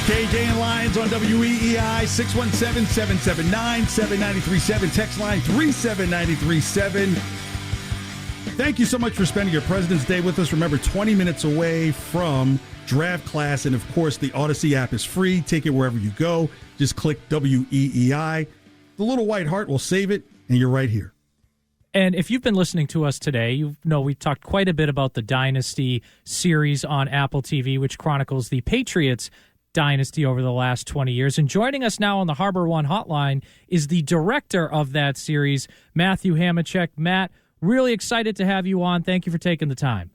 KJ and Lyons on WEEI, 617-779-7937. Text line 37937. Thank you so much for spending your President's Day with us. Remember, 20 minutes away from draft class. And, of course, the Odyssey app is free. Take it wherever you go. Just click WEEI. The little white heart will save it, and you're right here. And if you've been listening to us today, you know we talked quite a bit about the Dynasty series on Apple TV, which chronicles the Patriots dynasty over the last 20 years. And joining us now on the Harbor One hotline is the director of that series, Matthew Hammacheck. Matt, really excited to have you on. Thank you for taking the time.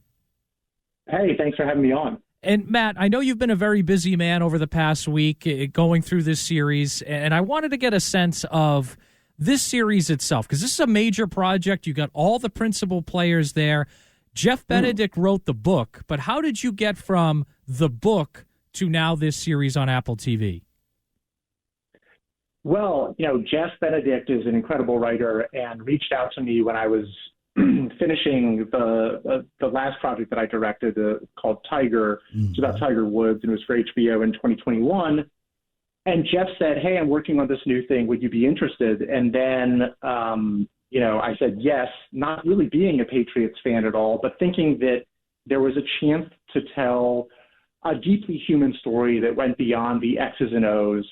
Hey, thanks for having me on. And Matt, I know you've been a very busy man over the past week going through this series, and I wanted to get a sense of this series itself, because this is a major project. You got all the principal players there. Jeff Benedict wrote the book, but how did you get from the book to now this series on Apple TV? Well, Jeff Benedict is an incredible writer and reached out to me when I was finishing the last project that I directed called Tiger. It's about Tiger Woods, and it was for HBO in 2021. And Jeff said, hey, I'm working on this new thing. Would you be interested? And then, I said yes, not really being a Patriots fan at all, but thinking that there was a chance to tell a deeply human story that went beyond the X's and O's,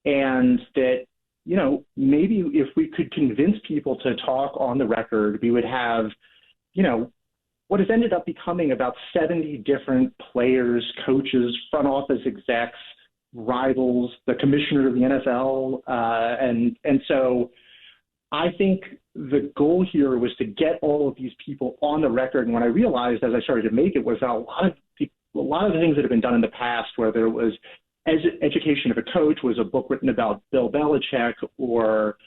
and that, maybe if we could convince people to talk on the record, we would have, what has ended up becoming about 70 different players, coaches, front office execs, rivals, the commissioner of the NFL. And so I think the goal here was to get all of these people on the record. And what I realized as I started to make it was that a lot of the things that have been done in the past, whether it was Education of a Coach was a book written about Bill Belichick, or,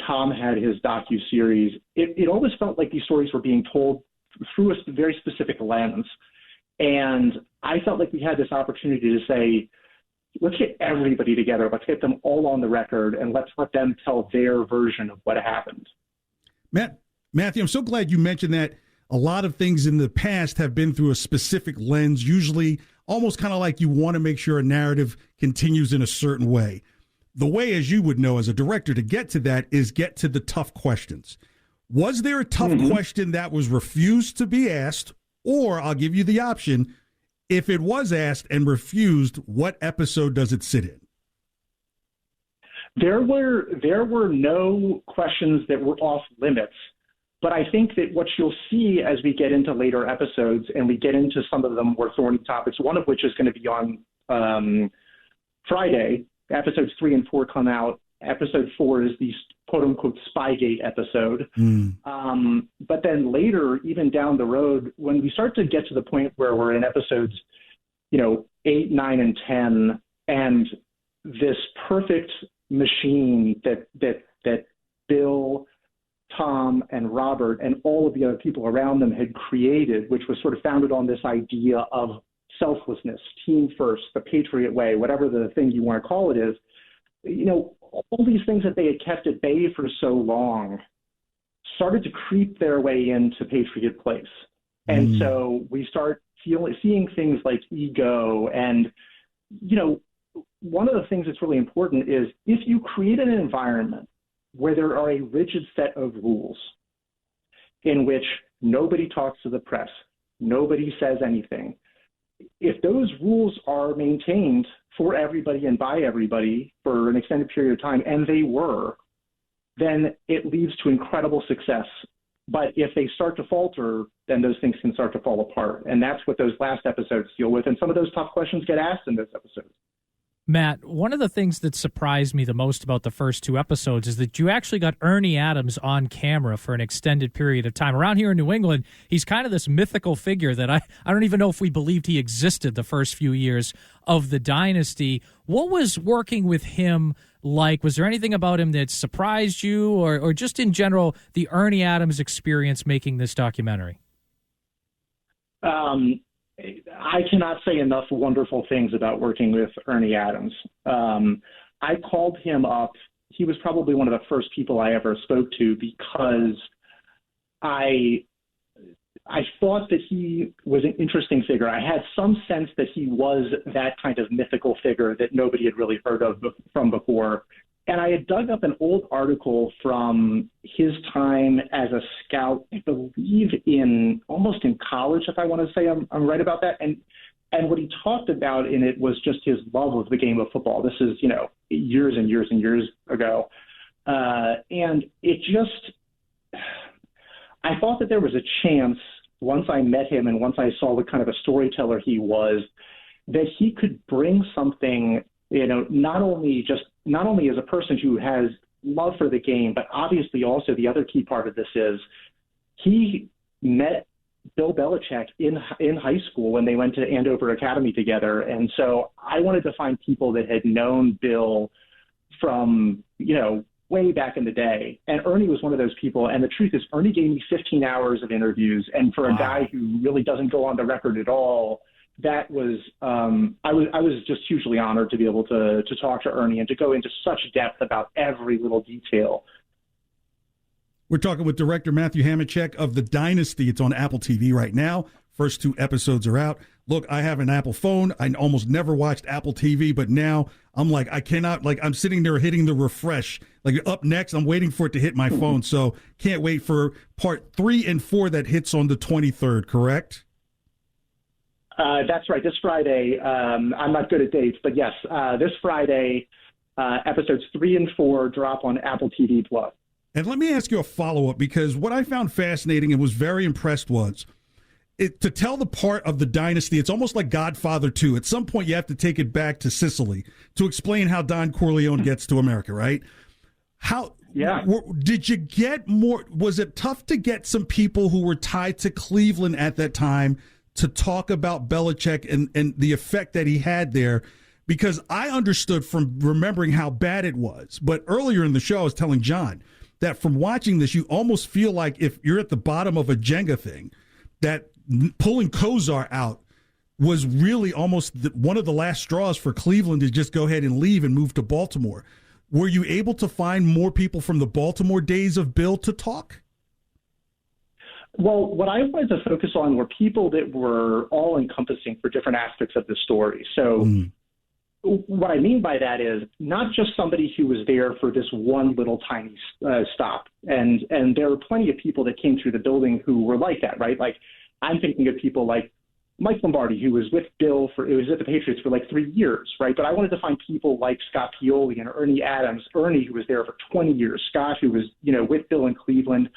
Tom had his docu-series. It always felt like these stories were being told through a very specific lens. And I felt like we had this opportunity to say, let's get everybody together. Let's get them all on the record, and let's let them tell their version of what happened. Matthew, I'm so glad you mentioned that. A lot of things in the past have been through a specific lens, usually almost kind of like you want to make sure a narrative continues in a certain way. The way, as you would know as a director, to get to that is get to the tough questions. Was there a tough question that was refused to be asked? Or I'll give you the option, if it was asked and refused, what episode does it sit in? There were no questions that were off limits. But I think that what you'll see as we get into later episodes, and we get into some of the more thorny topics, one of which is going to be on Friday. Episodes 3 and 4 come out. Episode 4 is the quote-unquote Spygate episode. But then later, even down the road, when we start to get to the point where we're in episodes, 8, 9, and 10, and this perfect machine that Bill, Tom, and Robert, and all of the other people around them had created, which was sort of founded on this idea of selflessness, team first, the Patriot way, whatever the thing you want to call it is, all these things that they had kept at bay for so long started to creep their way into Patriot Place. And so we start seeing things like ego. And, one of the things that's really important is if you create an environment where there are a rigid set of rules in which nobody talks to the press, nobody says anything, if those rules are maintained for everybody and by everybody for an extended period of time, and they were, then it leads to incredible success. But if they start to falter, then those things can start to fall apart. And that's what those last episodes deal with. And some of those tough questions get asked in those episodes. Matt, one of the things that surprised me the most about the first 2 episodes is that you actually got Ernie Adams on camera for an extended period of time. Around here in New England, he's kind of this mythical figure that I don't even know if we believed he existed the first few years of the Dynasty. What was working with him like? Was there anything about him that surprised you, or just in general, the Ernie Adams experience making this documentary? I cannot say enough wonderful things about working with Ernie Adams. I called him up. He was probably one of the first people I ever spoke to because I I thought that he was an interesting figure. I had some sense that he was that kind of mythical figure that nobody had really heard of from before. And I had dug up an old article from his time as a scout, I believe almost in college, if I want to say I'm right about that. And what he talked about in it was just his love of the game of football. This is, years and years and years ago. And it just, I thought that there was a chance once I met him and once I saw what kind of a storyteller he was, that he could bring something, not only as a person who has love for the game, but obviously also the other key part of this is he met Bill Belichick in high school when they went to Andover Academy together. And so I wanted to find people that had known Bill from, way back in the day. And Ernie was one of those people. And the truth is, Ernie gave me 15 hours of interviews. And for a guy who really doesn't go on the record at all, that was, I was just hugely honored to be able to talk to Ernie and to go into such depth about every little detail. We're talking with director Matthew Hammacheck of the Dynasty. It's on Apple TV right now. First 2 episodes are out. Look, I have an Apple phone. I almost never watched Apple TV, but now I'm like, I cannot, I'm sitting there hitting the refresh. Up next, I'm waiting for it to hit my phone. So can't wait for part 3 and 4 that hits on the 23rd, correct? That's right. This Friday, I'm not good at dates, but yes, this Friday, episodes 3 and 4 drop on Apple TV Plus. And let me ask you a follow-up, because what I found fascinating and was very impressed was to tell the part of the Dynasty. It's almost like Godfather 2. At some point, you have to take it back to Sicily to explain how Don Corleone gets to America, right? Did you get more? Was it tough to get some people who were tied to Cleveland at that time to talk about Belichick and the effect that he had there? Because I understood from remembering how bad it was. But earlier in the show, I was telling John that from watching this, you almost feel like if you're at the bottom of a Jenga thing, that pulling Kozar out was really almost one of the last straws for Cleveland to just go ahead and leave and move to Baltimore. Were you able to find more people from the Baltimore days of Bill to talk? Well, what I wanted to focus on were people that were all-encompassing for different aspects of the story. So what I mean by that is not just somebody who was there for this one little tiny stop. And there were plenty of people that came through the building who were like that, right? Like, I'm thinking of people like Mike Lombardi, who was with Bill it was at the Patriots for 3 years, right? But I wanted to find people like Scott Pioli and Ernie Adams. Ernie, who was there for 20 years. Scott, who was, with Bill in Cleveland,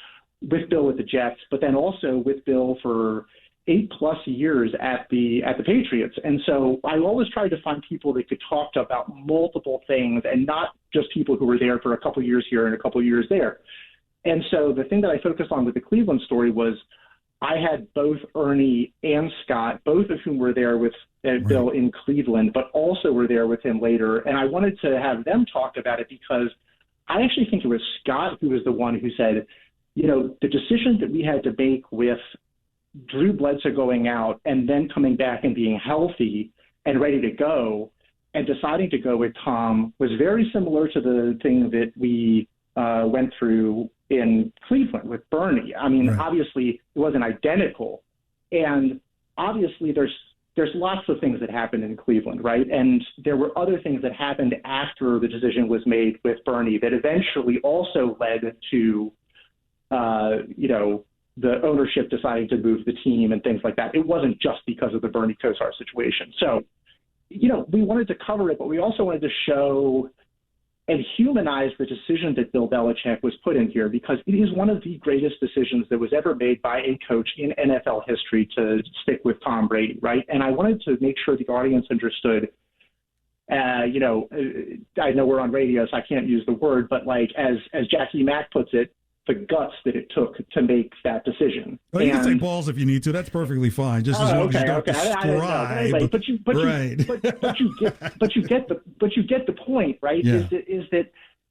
with Bill with the Jets, but then also with Bill for 8+ years at the Patriots. And so I always tried to find people that could talk about multiple things and not just people who were there for a couple years here and a couple years there. And so the thing that I focused on with the Cleveland story was I had both Ernie and Scott, both of whom were there with Bill in Cleveland, but also were there with him later. And I wanted to have them talk about it because I actually think it was Scott who was the one who said, the decision that we had to make with Drew Bledsoe going out and then coming back and being healthy and ready to go and deciding to go with Tom was very similar to the thing that we went through in Cleveland with Bernie. I mean, obviously it wasn't identical. And obviously there's lots of things that happened in Cleveland, right? And there were other things that happened after the decision was made with Bernie that eventually also led to, the ownership deciding to move the team and things like that. It wasn't just because of the Bernie Kosar situation. So, we wanted to cover it, but we also wanted to show and humanize the decision that Bill Belichick was put in here, because it is one of the greatest decisions that was ever made by a coach in NFL history to stick with Tom Brady, right? And I wanted to make sure the audience understood, I know we're on radio, so I can't use the word, but as Jackie Mack puts it, the guts that it took to make that decision. Well, you can say balls if you need to. That's perfectly fine. Just as long as you don't describe. Anyway, but you get the point, right? Yeah. Is that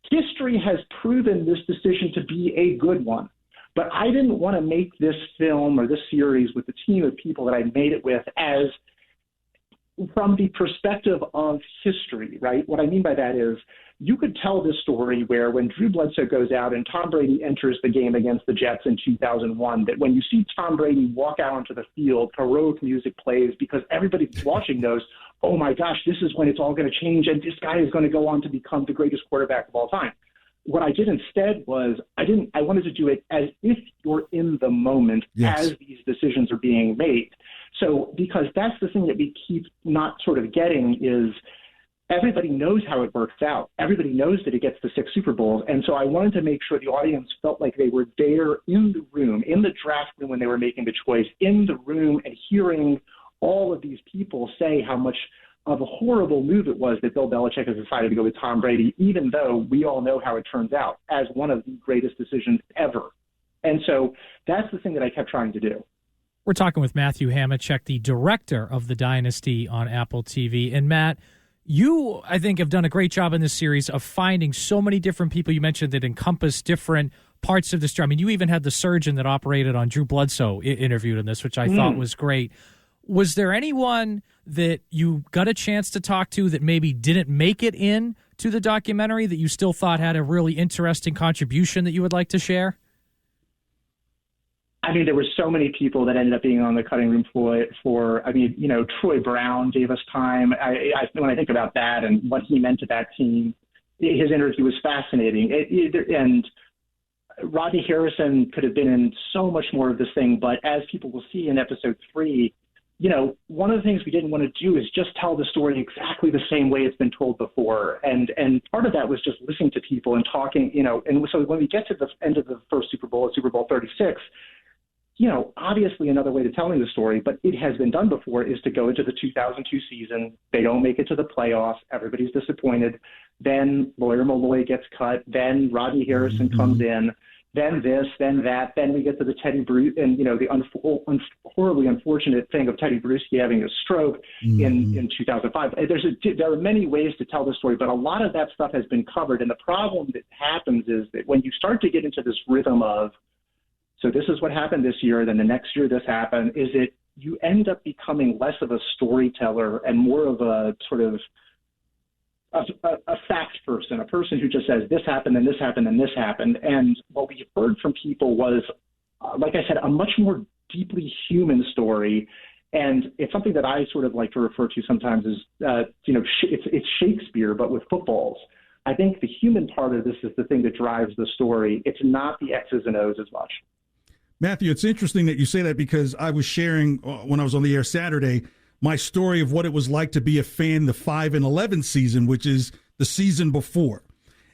history has proven this decision to be a good one. But I didn't want to make this film or this series with the team of people that I made it with as from the perspective of history, right? What I mean by that is you could tell this story where when Drew Bledsoe goes out and Tom Brady enters the game against the Jets in 2001, that when you see Tom Brady walk out onto the field, heroic music plays because everybody watching knows, oh my gosh, this is when it's all going to change and this guy is going to go on to become the greatest quarterback of all time. What I did instead was I wanted to do it as if you're in the moment as these decisions are being made. So because that's the thing that we keep not sort of getting is everybody knows how it works out. Everybody knows that it gets the 6 Super Bowls. And so I wanted to make sure the audience felt like they were there in the room, in the draft room when they were making the choice, in the room and hearing all of these people say how much of a horrible move it was that Bill Belichick has decided to go with Tom Brady, even though we all know how it turns out as one of the greatest decisions ever. And so that's the thing that I kept trying to do. We're talking with Matthew Hammacheck, the director of the Dynasty on Apple TV. And Matt, you, I think, have done a great job in this series of finding so many different people you mentioned that encompass different parts of this job. I mean, you even had the surgeon that operated on Drew Bledsoe interviewed in this, which I thought was great. Was there anyone that you got a chance to talk to that maybe didn't make it in to the documentary that you still thought had a really interesting contribution that you would like to share? I mean, there were so many people that ended up being on the cutting room floor for Troy Brown gave us time. When I think about that and what he meant to that team, his interview was fascinating. And Rodney Harrison could have been in so much more of this thing, but as people will see in episode 3, one of the things we didn't want to do is just tell the story exactly the same way it's been told before. And part of that was just listening to people and talking, and so when we get to the end of the first Super Bowl, Super Bowl 36, obviously another way to telling the story, but it has been done before, is to go into the 2002 season. They don't make it to the playoffs. Everybody's disappointed. Then Lawyer Malloy gets cut. Then Rodney Harrison comes in. Then this, then that. Then we get to the Teddy Bruce and, the horribly unfortunate thing of Teddy Bruschi having a stroke in 2005. There are many ways to tell the story, but a lot of that stuff has been covered. And the problem that happens is that when you start to get into this rhythm of, so this is what happened this year, then the next year this happened, is that you end up becoming less of a storyteller and more of a sort of a fact person, a person who just says this happened and this happened and this happened. And what we heard from people was, like I said, a much more deeply human story. And it's something that I sort of like to refer to sometimes as, it's Shakespeare, but with footballs. I think the human part of this is the thing that drives the story. It's not the X's and O's as much. Matthew, it's interesting that you say that because I was sharing when I was on the air Saturday my story of what it was like to be a fan the 5-11 season, which is the season before.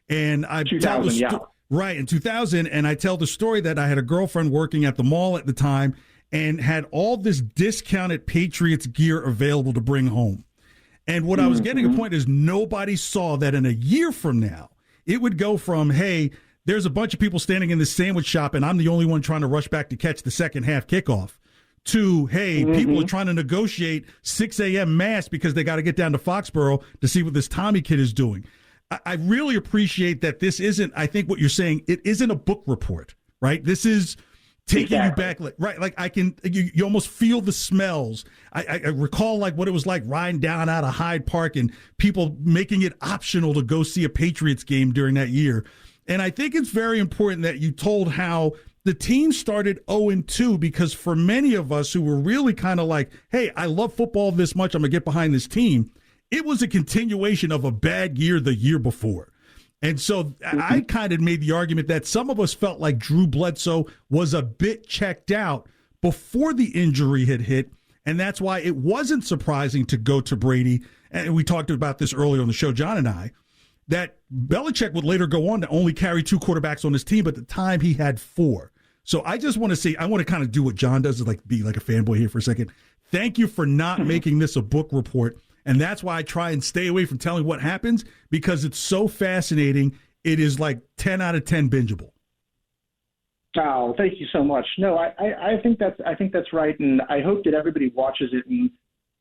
And I tell right in 2000, and I tell the story that I had a girlfriend working at the mall at the time and had all this discounted Patriots gear available to bring home. And what I was getting a point is nobody saw that in a year from now, it would go from, hey, there's a bunch of people standing in this sandwich shop and I'm the only one trying to rush back to catch the second half kickoff, to, hey, people are trying to negotiate 6 a.m. mass because they got to get down to Foxborough to see what this Tommy kid is doing. I really appreciate that this isn't, I think what you're saying, it isn't a book report, right? This is taking you back, right? Like you almost feel the smells. I recall like what it was like riding down out of Hyde Park and people making it optional to go see a Patriots game during that year. And I think it's very important that you told how the team started 0-2 because for many of us who were really kind of like, hey, I love football this much, I'm going to get behind this team, it was a continuation of a bad year the year before. And so I kind of made the argument that some of us felt like Drew Bledsoe was a bit checked out before the injury had hit, and that's why it wasn't surprising to go to Brady. And we talked about this earlier on the show, John and I, that Belichick would later go on to only carry 2 quarterbacks on his team, but at the time he had 4. So I just want to say, I want to kind of do what John does, like be like a fanboy here for a second. Thank you for not making this a book report. And that's why I try and stay away from telling what happens, because it's so fascinating. It is like 10 out of 10 bingeable. Oh, thank you so much. No, I think that's right. And I hope that everybody watches it and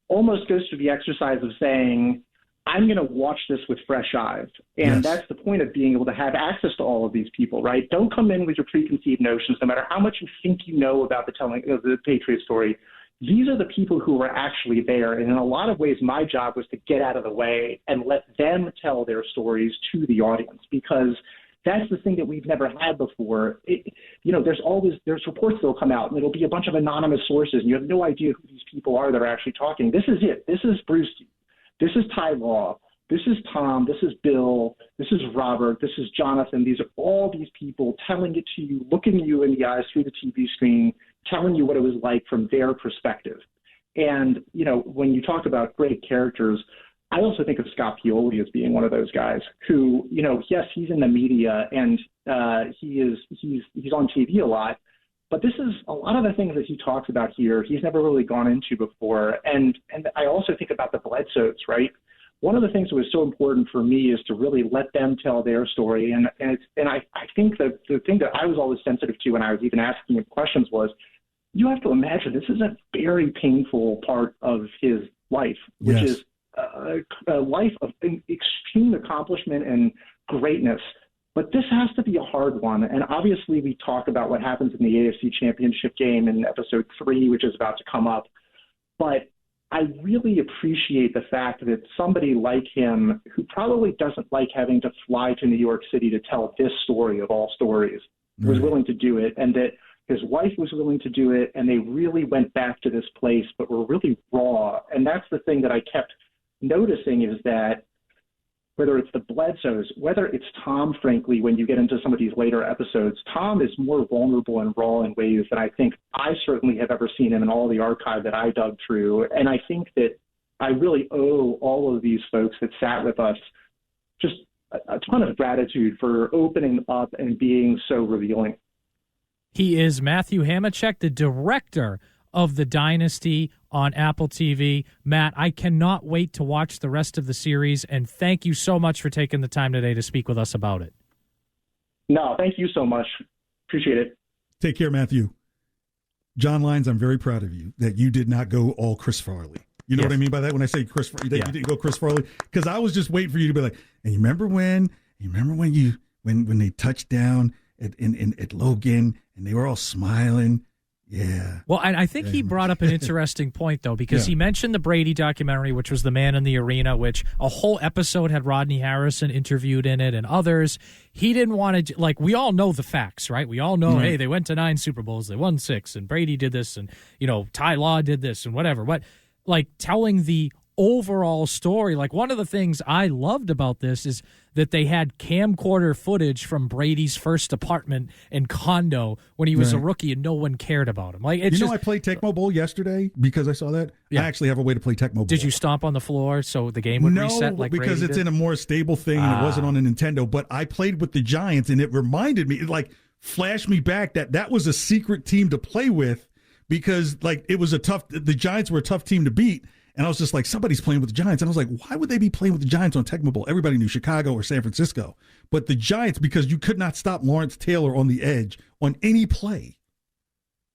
almost goes through the exercise of saying, I'm going to watch this with fresh eyes. And that's the point of being able to have access to all of these people, right? Don't come in with your preconceived notions, no matter how much you think you know about the telling of the Patriot story. these are the people who were actually there. And in a lot of ways, my job was to get out of the way and let them tell their stories to the audience, because that's the thing that we've never had before. There's reports that will come out, and it'll be a bunch of anonymous sources, and you have no idea who these people are that are actually talking. This is it. This is Bruce. This is Ty Law. This is Tom. This is Bill. This is Robert. This is Jonathan. These are all these people telling it to you, looking you in the eyes through the TV screen, telling you what it was like from their perspective. And, when you talk about great characters, I also think of Scott Pioli as being one of those guys who, yes, he's in the media and he's on TV a lot, but this is a lot of the things that he talks about here he's never really gone into before. And I also think about the Bledsoes, right? One of the things that was so important for me is to really let them tell their story. And I think that the thing that I was always sensitive to when I was even asking him questions was, you have to imagine this is a very painful part of his life, which is a life of extreme accomplishment and greatness. But this has to be a hard one. And obviously we talk about what happens in the AFC Championship game in episode 3, which is about to come up. But I really appreciate the fact that somebody like him, who probably doesn't like having to fly to New York City to tell this story of all stories, was willing to do it, and that his wife was willing to do it, and they really went back to this place, but were really raw. And that's the thing that I kept noticing, is that whether it's the Bledsoes, whether it's Tom, frankly, when you get into some of these later episodes, Tom is more vulnerable and raw in ways that I think I certainly have ever seen him in all the archive that I dug through. And I think that I really owe all of these folks that sat with us just a ton of gratitude for opening up and being so revealing. He is Matthew Hammacheck, the director of the Dynasty on Apple TV. Matt, I cannot wait to watch the rest of the series, and thank you so much for taking the time today to speak with us about it. No, thank you so much. Appreciate it. Take care, Matthew. Jon Lyons, I'm very proud of you that you did not go all Chris Farley. You know what I mean by that when I say Chris? You didn't go Chris Farley, because I was just waiting for you to be like, and you remember when they touched down at Logan and they were all smiling. Yeah. Well, I think he brought up an interesting point, though, because he mentioned the Brady documentary, which was The Man in the Arena, which a whole episode had Rodney Harrison interviewed in it and others. He didn't want to, like, we all know the facts, right? We all know, hey, they went to 9 Super Bowls, they won 6, and Brady did this, and, Ty Law did this, and whatever. But, like, telling the overall story, like, one of the things I loved about this is that they had camcorder footage from Brady's first apartment and condo when he was a rookie, and no one cared about him. Like, I played Tecmo Bowl yesterday because I saw that. I actually have a way to play Tecmo Bowl. Did you stomp on the floor so the game would reset? No, because it's in a more stable thing and it wasn't on a Nintendo. But I played with the Giants, and it reminded me, it flashed me back that was a secret team to play with, because it was the Giants were a tough team to beat. And I was just like, somebody's playing with the Giants. And I was like, why would they be playing with the Giants on Tecmo Bowl? Everybody knew Chicago or San Francisco. But the Giants, because you could not stop Lawrence Taylor on the edge on any play.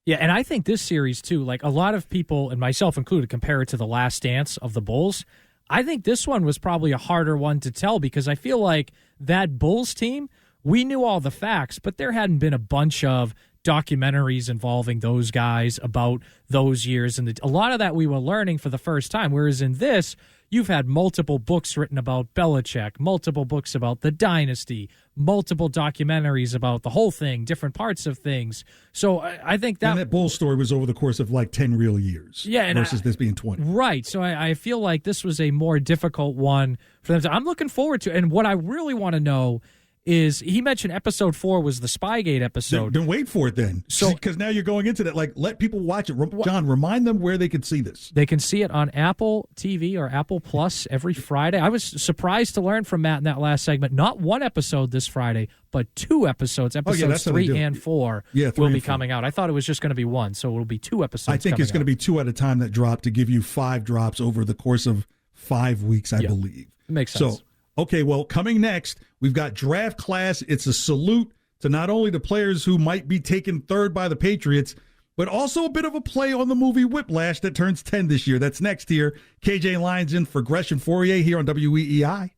Yeah, and I think this series, too, like a lot of people, and myself included, compare it to The Last Dance of the Bulls. I think this one was probably a harder one to tell, because I feel like that Bulls team, we knew all the facts, but there hadn't been a bunch of documentaries involving those guys about those years, and a lot of that we were learning for the first time, whereas in this, you've had multiple books written about Belichick, multiple books about the Dynasty, multiple documentaries about the whole thing, different parts of things. So I think that Bulls story was over the course of 10 real years, versus this being 20. Right, so I feel like this was a more difficult one for them. I'm looking forward to it, and what I really want to know is, he mentioned episode 4 was the Spygate episode. Then wait for it then. So, because now you're going into that. Let people watch it. John, remind them where they can see this. They can see it on Apple TV or Apple Plus every Friday. I was surprised to learn from Matt in that last segment, not one episode this Friday, but 2 episodes. Episodes 3 and 4 will be coming out. I thought it was just going to be 1, so it will be 2 episodes. I think it's going to be 2 at a time that drop, to give you 5 drops over the course of 5 weeks, I believe. It makes sense. So, okay, well, coming next, we've got Draft Class. It's a salute to not only the players who might be taken 3rd by the Patriots, but also a bit of a play on the movie Whiplash that turns 10 this year. That's next here. KJ Lyons in for Gresh and Fourier here on WEEI.